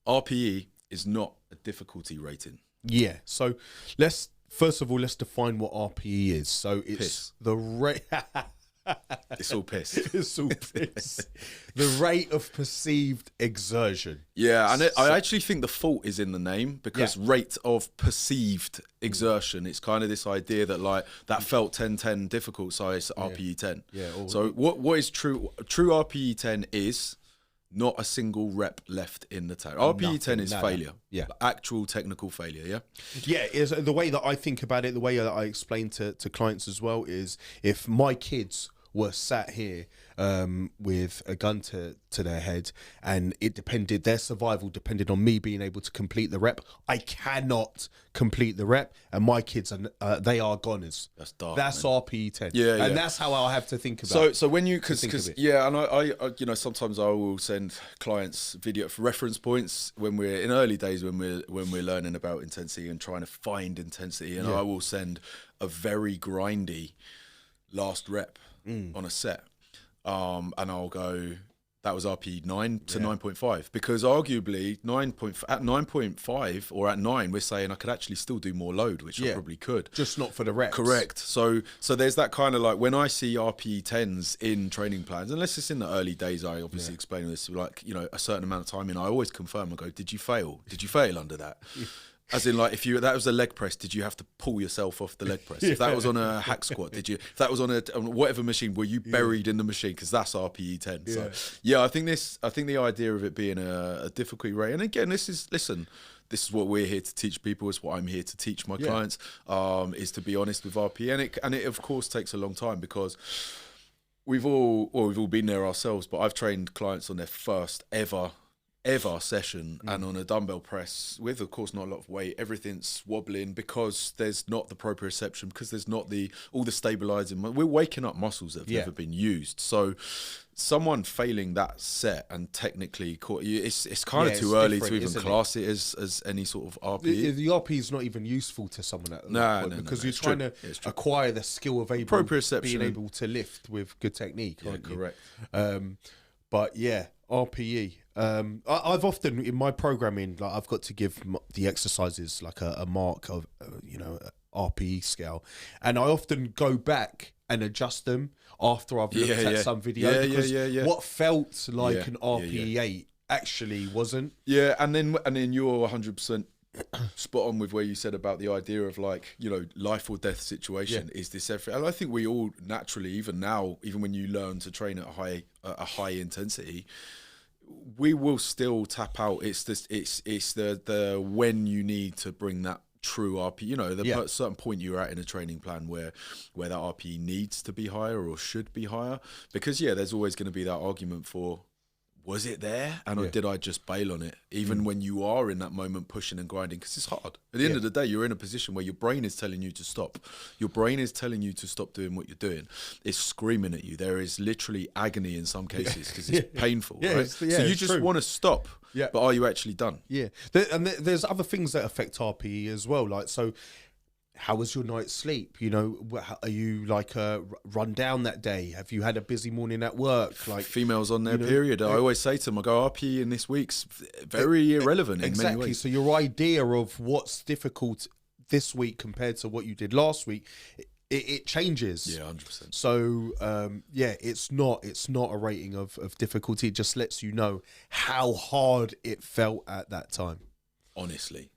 RPE is not a difficulty rating. Yeah. So first of all, let's define what RPE is. So it's Piss. the rate. It's all piss. It's all piss. The rate of perceived exertion. Yeah, and I actually think the fault is in the name, because rate of perceived exertion. It's kind of this idea that like that felt 10-10 difficult, so it's RPE 10. Yeah. So what is true? True RPE 10 is not a single rep left in the tank. RPE 10 is failure. Yeah. Actual technical failure, yeah? Yeah, is the way that I think about it, the way that I explain to clients as well is, if my kids were sat here with a gun to their head, and their survival depended on me being able to complete the rep, I cannot complete the rep, and my kids they are goners. That's dark. That's man. RPE 10. Yeah, and that's how I have to think about it. So when you, because and I sometimes I will send clients video for reference points when we're in early days, when we're learning about intensity and trying to find intensity, and I will send a very grindy last rep on a set, and I'll go, that was RPE 9 to 9.5, because arguably at 9.5 or at 9 we're saying I could actually still do more load, which I probably could, just not for the reps. Correct. So there's that kind of like, when I see RPE 10s in training plans, unless it's in the early days, I obviously explain this, like, you know, a certain amount of time in, I always confirm, I go, did you fail under that? As in, like, if that was a leg press, did you have to pull yourself off the leg press? If that was on a hack squat, if that was on whatever machine, were you buried in the machine? Because that's RPE 10. So I think the idea of it being a difficulty rate, and again, this is what we're here to teach people. It's what I'm here to teach my clients, is to be honest with RPE, and it of course takes a long time, because we've all been there ourselves, but I've trained clients on their first ever session, and on a dumbbell press with, of course, not a lot of weight, everything's wobbling because there's not the proprioception, because there's not all the stabilizing. We're waking up muscles that have never been used. So someone failing that set and technically it's kind of too early to even class it as any sort of RPE. The RPE is not even useful to someone at that point, because you're trying to acquire the skill of proprioception, being able to lift with good technique. Aren't you? Correct. But yeah, RPE. I've often in my programming, like, I've got to give the exercises like a mark of RPE scale, and I often go back and adjust them after I've looked at some video, because what felt like an RPE 8 actually wasn't. Yeah, and then you're 100% spot on with where you said about the idea of, like, you know, life or death situation. Is this everything? And I think we all naturally, even now, even when you learn to train at a high intensity, we will still tap out. It's the when you need to bring that true RPE, you know, the certain point you're at in a training plan where that RPE needs to be higher or should be higher, because there's always going to be that argument for, was it there, and did I just bail on it, even when you are in that moment pushing and grinding, because it's hard. At the end of the day, you're in a position where your brain is telling you to stop. Your brain is telling you to stop doing what you're doing. It's screaming at you. There is literally agony in some cases, because it's painful, right? So you just want to stop, but are you actually done? And there's other things that affect RPE as well, like, so how was your night's sleep? You know, are you like run down that day? Have you had a busy morning at work? Like, females on their period, I always say to them, I go, RPE in this week's very irrelevant in many ways. So your idea of what's difficult this week compared to what you did last week, it changes. 100%. So it's not a rating of difficulty. It just lets you know how hard it felt at that time. Honestly.